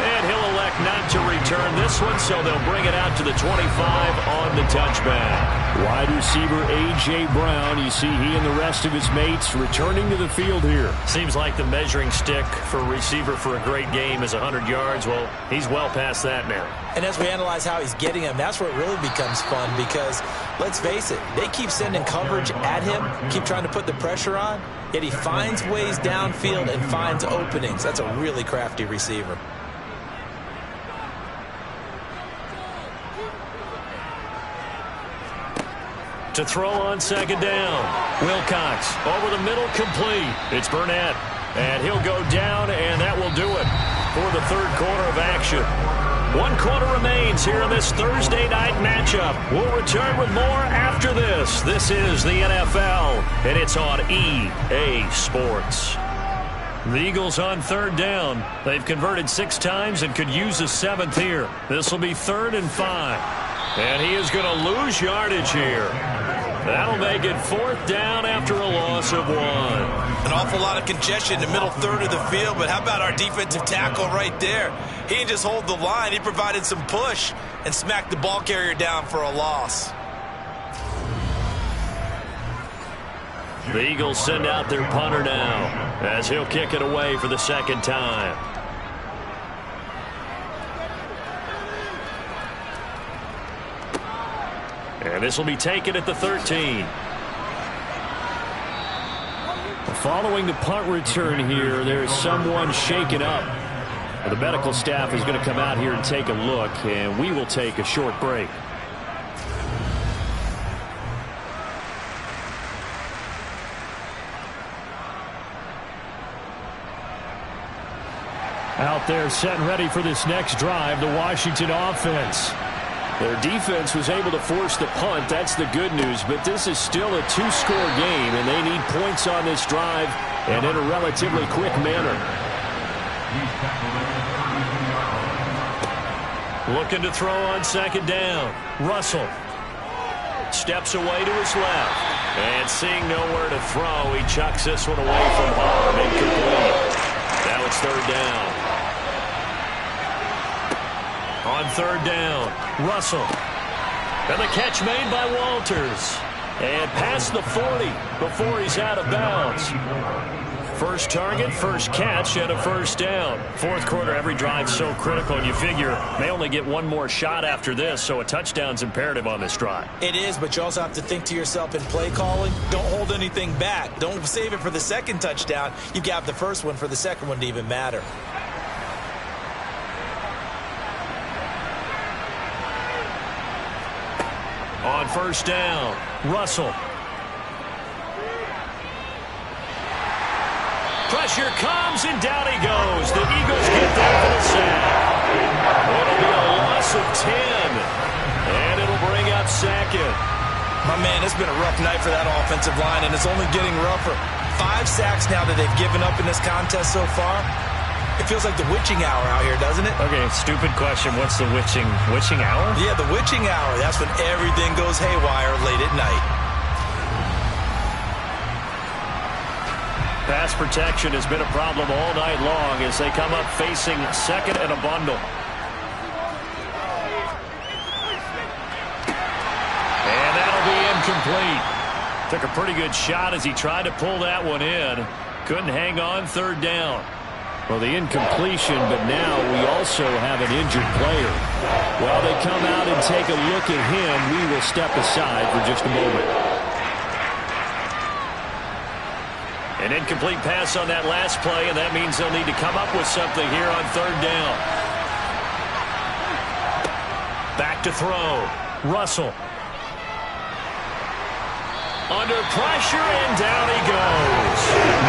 And he'll elect not to return this one, so they'll bring it out to the 25 on the touchback. Wide receiver A.J. Brown, you see he and the rest of his mates returning to the field here. Seems like the measuring stick for a receiver for a great game is 100 yards. Well, he's well past that now. And as we analyze how he's getting them, that's where it really becomes fun because, let's face it, they keep sending coverage at him, keep trying to put the pressure on, yet he finds ways downfield and finds openings. That's a really crafty receiver. To throw on 2nd down. Wilcox over the middle, complete. It's Burnett. And he'll go down, and that will do it for the 3rd quarter of action. 1 quarter remains here in this Thursday night matchup. We'll return with more after this. This is the NFL, and it's on EA Sports. The Eagles on 3rd down. They've converted 6 times and could use a 7th here. This will be 3rd and 5. And he is going to lose yardage here. That'll make it 4th down after a loss of 1. An awful lot of congestion in the middle 3rd of the field, but how about our defensive tackle right there? He didn't just hold the line. He provided some push and smacked the ball carrier down for a loss. The Eagles send out their punter now as he'll kick it away for the 2nd time. And this will be taken at the 13. Following the punt return here, there's someone shaken up. The medical staff is going to come out here and take a look, and we will take a short break. Out there set and ready for this next drive, the Washington offense. Their defense was able to force the punt. That's the good news. But this is still a 2-score game, and they need points on this drive and in a relatively quick manner. Looking to throw on 2nd down. Russell steps away to his left. And seeing nowhere to throw, he chucks this one away from home. Incomplete. Now it's 3rd down. On 3rd down, Russell. And the catch made by Walters. And past the 40 before he's out of bounds. First target, first catch, and a first down. Fourth quarter, every drive so critical, and you figure they only get one more shot after this, so a touchdown's imperative on this drive. It is, but you also have to think to yourself in play calling, don't hold anything back. Don't save it for the second touchdown. You got the first one for the second one to even matter. On first down, Russell. Pressure comes, and down he goes. The Eagles get there for the sack. It'll be a loss of 10, and it'll bring up second. My man, it's been a rough night for that offensive line, and it's only getting rougher. 5 sacks now that they've given up in this contest so far. It feels like the witching hour out here, doesn't it? Okay, stupid question. What's the witching hour? Yeah, the witching hour. That's when everything goes haywire late at night. Pass protection has been a problem all night long as they come up facing second and a bundle. And that'll be incomplete. Took a pretty good shot as he tried to pull that one in. Couldn't hang on, third down. Well, the incompletion, but now we also have an injured player. While they come out and take a look at him, we will step aside for just a moment. An incomplete pass on that last play, and that means they'll need to come up with something here on third down. Back to throw. Russell. Under pressure, and down he goes.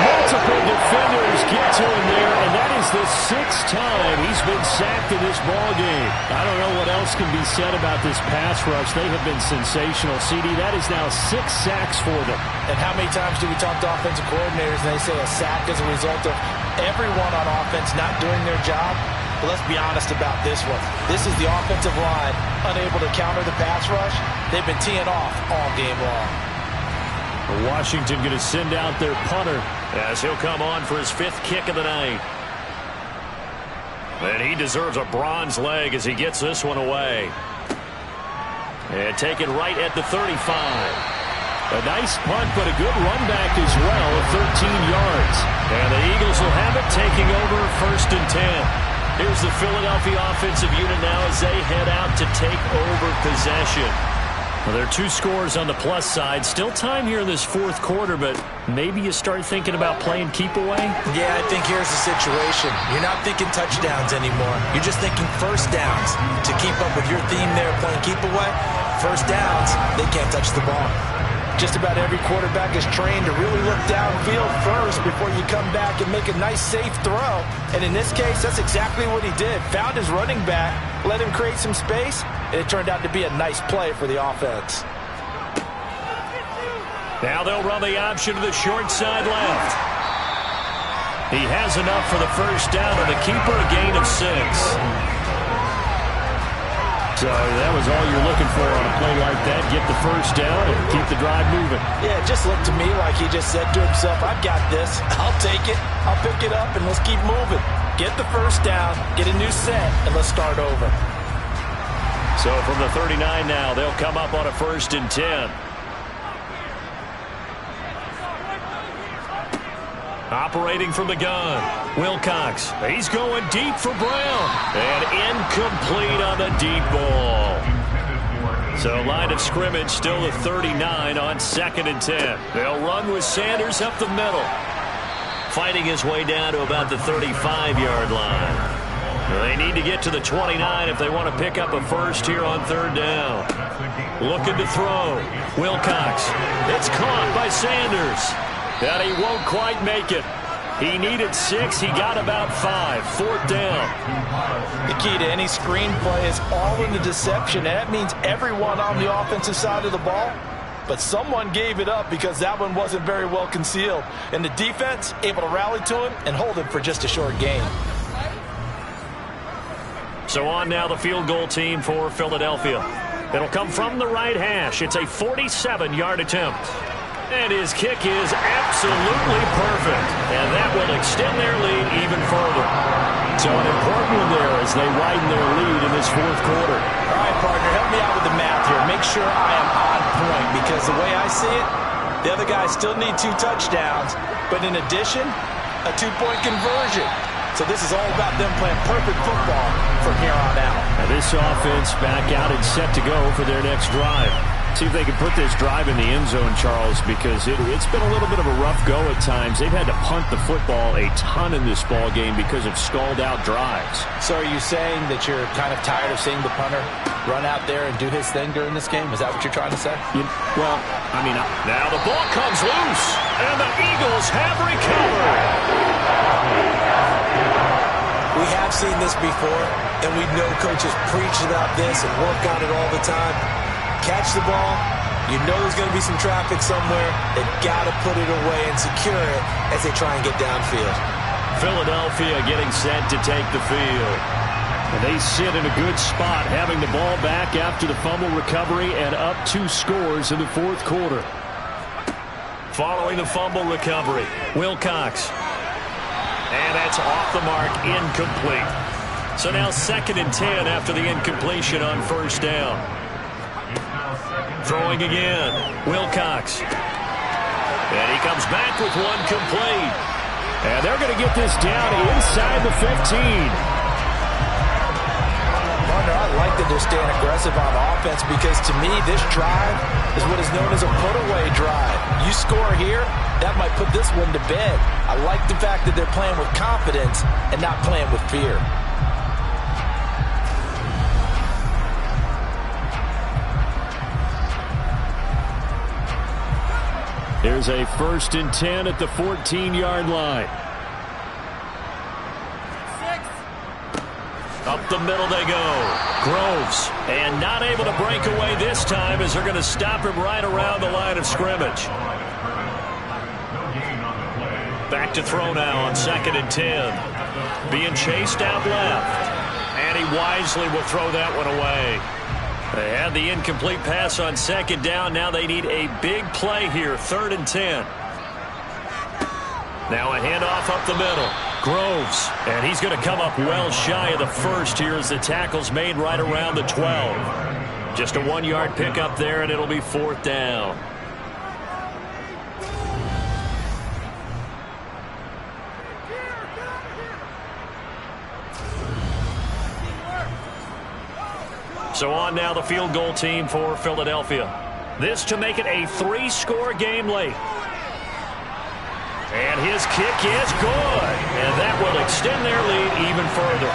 Multiple defenders get to him there, and that is the 6th time he's been sacked in this ballgame. I don't know what else can be said about this pass rush. They have been sensational. CD, that is now 6 sacks for them. And how many times do we talk to offensive coordinators and they say a sack is a result of everyone on offense not doing their job? But let's be honest about this one. This is the offensive line unable to counter the pass rush. They've been teeing off all game long. Washington going to send out their punter as he'll come on for his 5th kick of the night. And he deserves a bronze leg as he gets this one away. And taken right at the 35. A nice punt, but a good run back as well of 13 yards. And the Eagles will have it, taking over 1st and 10. Here's the Philadelphia offensive unit now as they head out to take over possession. Well, there are 2 scores on the plus side. Still time here in this 4th quarter, but maybe you start thinking about playing keep away? Yeah, I think here's the situation. You're not thinking touchdowns anymore. You're just thinking first downs. To keep up with your theme there, playing keep away, first downs, they can't touch the ball. Just about every quarterback is trained to really look downfield first before you come back and make a nice, safe throw. And in this case, that's exactly what he did. Found his running back, let him create some space, and it turned out to be a nice play for the offense. Now they'll run the option to the short side left. He has enough for the first down, and the keeper a gain of 6. So that was all you're looking for on a play like that. Get the first down and keep the drive moving. Yeah, it just looked to me like he just said to himself, I've got this. I'll take it. I'll pick it up, and let's keep moving. Get the first down, get a new set, and let's start over. So from the 39 now, they'll come up on a 1st and 10. Operating from the gun, Wilcox. He's going deep for Brown. And incomplete on the deep ball. So line of scrimmage still at 39 on 2nd and 10. They'll run with Sanders up the middle. Fighting his way down to about the 35-yard line. They need to get to the 29 if they want to pick up a first here on 3rd down. Looking to throw. Wilcox. It's caught by Sanders. And he won't quite make it. He needed 6. He got about 5. 4th down. The key to any screen play is all in the deception. And that means everyone on the offensive side of the ball. But someone gave it up because that one wasn't very well concealed. And the defense able to rally to him and hold him for just a short gain. So on now the field goal team for Philadelphia. It'll come from the right hash. It's a 47-yard attempt. And his kick is absolutely perfect. And that will extend their lead even further. So an important one there as they widen their lead in this 4th quarter. All right, partner, help me out with the math here. Make sure I am on point because the way I see it, the other guys still need 2 touchdowns. But in addition, a two-point conversion. So this is all about them playing perfect football from here on out. Now this offense back out and set to go for their next drive. See if they can put this drive in the end zone, Charles, because it's been a little bit of a rough go at times. They've had to punt the football a ton in this ball game because of stalled-out drives. So are you saying that you're kind of tired of seeing the punter run out there and do his thing during this game? Is that what you're trying to say? Well, I mean, now the ball comes loose, and the Eagles have recovered. We have seen this before, and we know coaches preach about this and work on it all the time. Catch the ball. You know there's going to be some traffic somewhere. They've got to put it away and secure it as they try and get downfield. Philadelphia getting set to take the field. And they sit in a good spot, having the ball back after the fumble recovery and up 2 scores in the fourth quarter. Following the fumble recovery, Wilcox. And that's off the mark, incomplete. So now 2nd and 10 after the incompletion on first down. Throwing again, Wilcox. And he comes back with one complete. And they're going to get this down inside the 15. Partner, I like that they're staying aggressive on offense because to me this drive is what is known as a put-away drive. You score here, that might put this one to bed. I like the fact that they're playing with confidence and not playing with fear. There's a 1st and 10 at the 14-yard line. Up the middle they go. Groves. And not able to break away this time as they're going to stop him right around the line of scrimmage. Back to throw now on 2nd and 10. Being chased out left. And he wisely will throw that one away. They had the incomplete pass on 2nd down. Now they need a big play here. 3rd and 10. Now a handoff up the middle. Groves. And he's going to come up well shy of the first here as the tackle's made right around the 12. Just a 1-yard pickup there, and it'll be 4th down. So on now the field goal team for Philadelphia. This to make it a 3-score game late. And his kick is good. And that will extend their lead even further.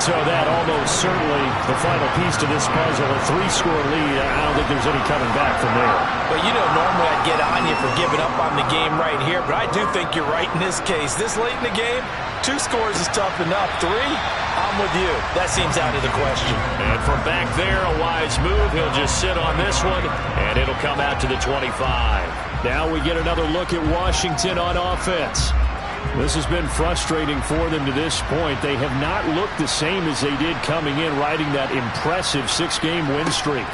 So that almost certainly the final piece to this puzzle, a 3-score lead. I don't think there's any coming back from there. But you know, normally I'd get on you for giving up on the game right here, but I do think you're right in this case. This late in the game, 2 scores is tough enough. 3, I'm with you. That seems out of the question. And from back there, a wise move. He'll just sit on this one, and it'll come out to the 25. Now we get another look at Washington on offense. This has been frustrating for them to this point. They have not looked the same as they did coming in, riding that impressive 6-game win streak.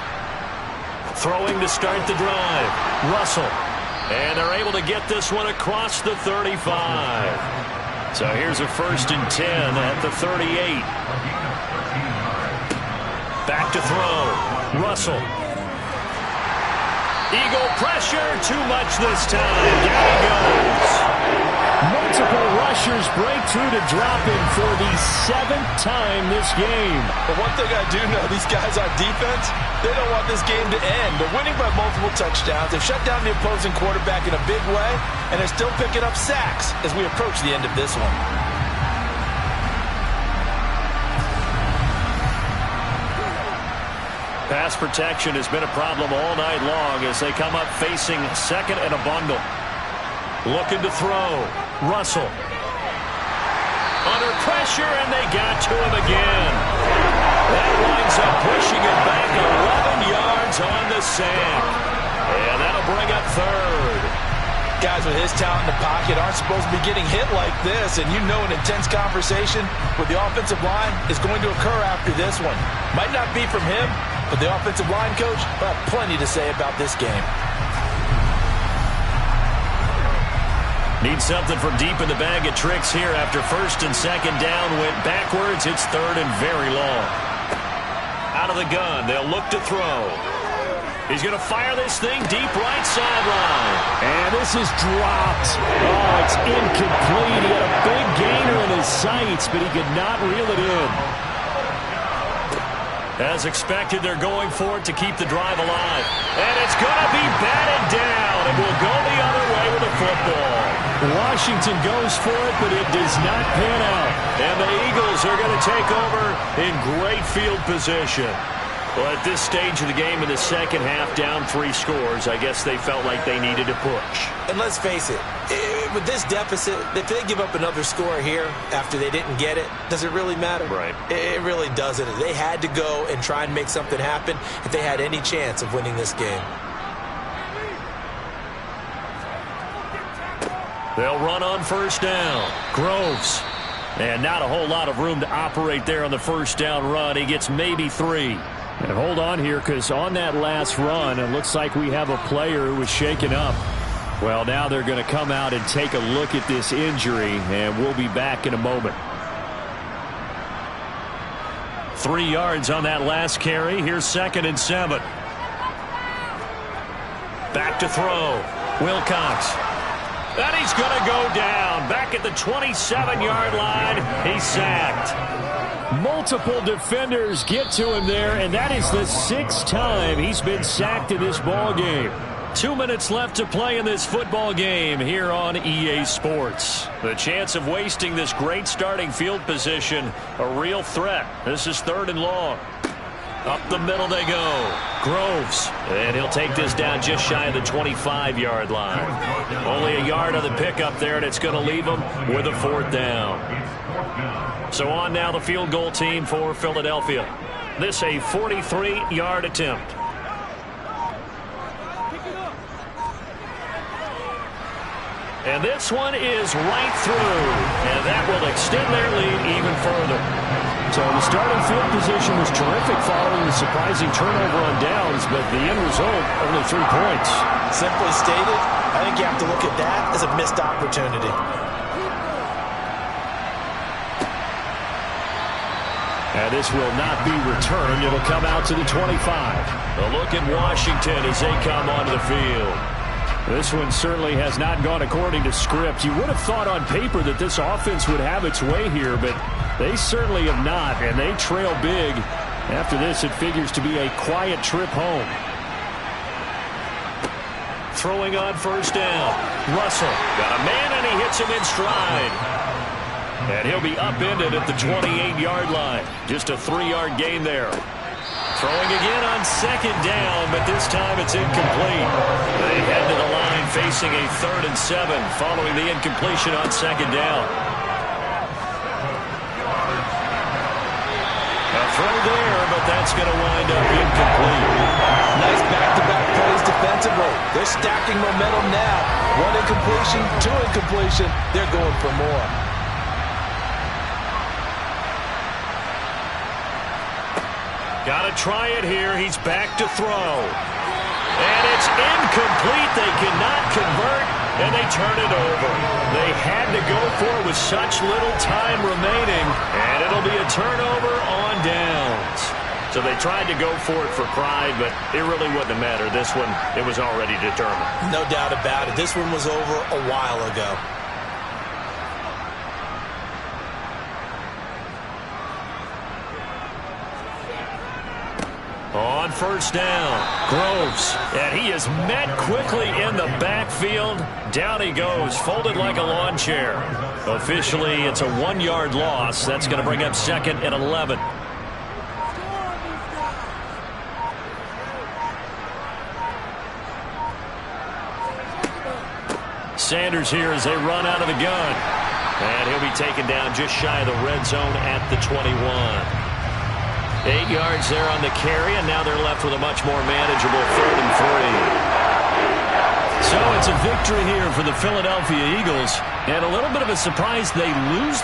Throwing to start the drive. Russell. And they're able to get this one across the 35. So here's a 1st and 10 at the 38. Back to throw. Russell. Eagle pressure, too much this time. Down he goes. Multiple rushers break through to drop him for the 7th time this game. But one thing I do know, these guys on defense, they don't want this game to end. They're winning by multiple touchdowns. They've shut down the opposing quarterback in a big way, and they're still picking up sacks as we approach the end of this one. Pass protection has been a problem all night long as they come up facing 2nd and a bundle. Looking to throw. Russell. Under pressure, and they got to him again. That winds up pushing him back 11 yards on the sack. And that'll bring up 3rd. Guys with his talent in the pocket aren't supposed to be getting hit like this, and you know an intense conversation with the offensive line is going to occur after this one. Might not be from him, but the offensive line coach will have plenty to say about this game. Need something from deep in the bag of tricks here after 1st and 2nd down went backwards. It's 3rd and very long. Out of the gun, they'll look to throw. He's going to fire this thing deep right sideline. And this is dropped. Oh, it's incomplete. He had a big gainer in his sights, but he could not reel it in. As expected, they're going for it to keep the drive alive. And it's going to be batted down. And will go the other way with the football. Washington goes for it, but it does not pan out. And the Eagles are going to take over in great field position. Well, at this stage of the game in the second half, down 3 scores, I guess they felt like they needed to push. And let's face it, with this deficit, if they give up another score here after they didn't get it, does it really matter? Right. It really doesn't. They had to go and try and make something happen if they had any chance of winning this game. They'll run on first down. Groves. And not a whole lot of room to operate there on the first down run. He gets maybe 3. And hold on here, because on that last run, it looks like we have a player who was shaken up. Well, now they're going to come out and take a look at this injury, and we'll be back in a moment. 3 yards on that last carry. Here's 2nd and 7. Back to throw. Wilcox. And he's going to go down. Back at the 27-yard line. He's sacked. Multiple defenders get to him there, and that is the 6th time he's been sacked in this ball game. 2 minutes left to play in this football game here on EA Sports. The chance of wasting this great starting field position, a real threat. This is 3rd and long. Up the middle they go. Groves. And he'll take this down just shy of the 25-yard line. Only a yard on the pickup there, and it's going to leave him with a 4th down. So on now the field goal team for Philadelphia. This a 43-yard attempt. And this one is right through. And that will extend their lead even further. So the starting field position was terrific following the surprising turnover on downs, but the end result, only 3 points. Simply stated, I think you have to look at that as a missed opportunity. And this will not be returned. It'll come out to the 25. A look at Washington as they come onto the field. This one certainly has not gone according to script. You would have thought on paper that this offense would have its way here, but they certainly have not, and they trail big. After this, it figures to be a quiet trip home. Throwing on first down. Russell got a man, and he hits him in stride. And he'll be upended at the 28-yard line. Just a 3-yard gain there. Throwing again on 2nd down, but this time it's incomplete. They head to the line facing a 3rd and 7 following the incompletion on 2nd down. A throw there, but that's going to wind up incomplete. Nice back-to-back plays defensively. They're stacking momentum now. 1 incompletion, 2 incompletion. They're going for more. Got to try it here. He's back to throw. And it's incomplete. They cannot convert, and they turn it over. They had to go for it with such little time remaining, and it'll be a turnover on downs. So they tried to go for it for pride, but it really wouldn't have mattered. This one, it was already determined. No doubt about it. This one was over a while ago. On first down, Groves, and he is met quickly in the backfield. Down he goes, folded like a lawn chair. Officially, it's a 1-yard loss. That's going to bring up 2nd and 11. Sanders here as they run out of the gun. And he'll be taken down just shy of the red zone at the 21. 8 yards there on the carry, and now they're left with a much more manageable 3rd and 3. So it's a victory here for the Philadelphia Eagles, and a little bit of a surprise they lose